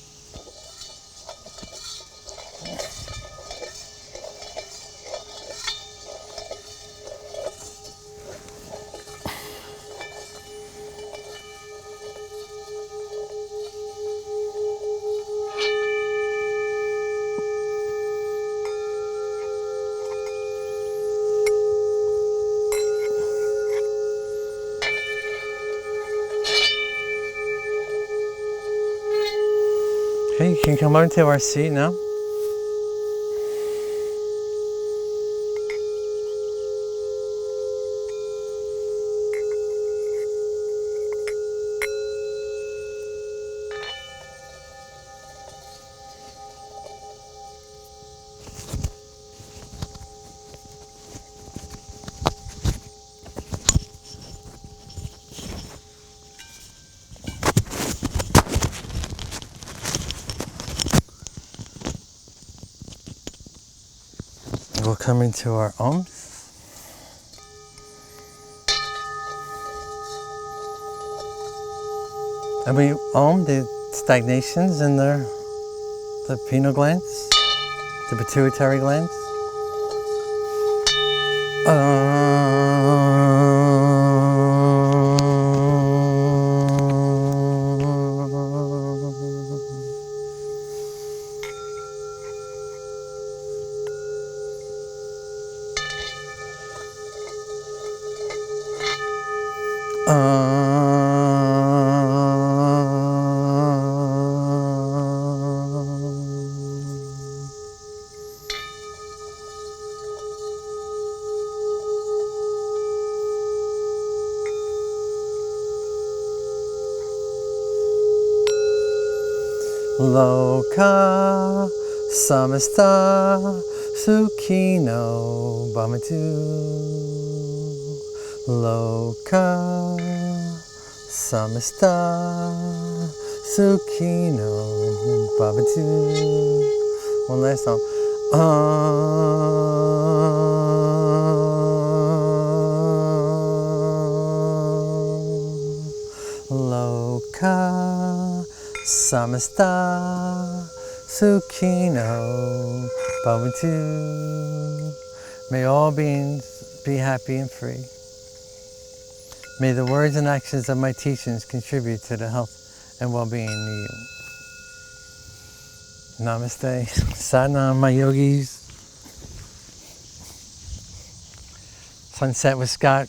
Okay, you can come onto our seat now. Coming to our ohms. And we ohm the stagnations in the pineal glands, the pituitary glands. Loka samasta sukhino bhavatu. Loka samasta sukhino bhavatu. One last time. Loka samasta sukhino bhavatu. May all beings be happy and free. May the words and actions of my teachings contribute to the health and well-being of you. Namaste. Satnam, my yogis. Sunset with Scott.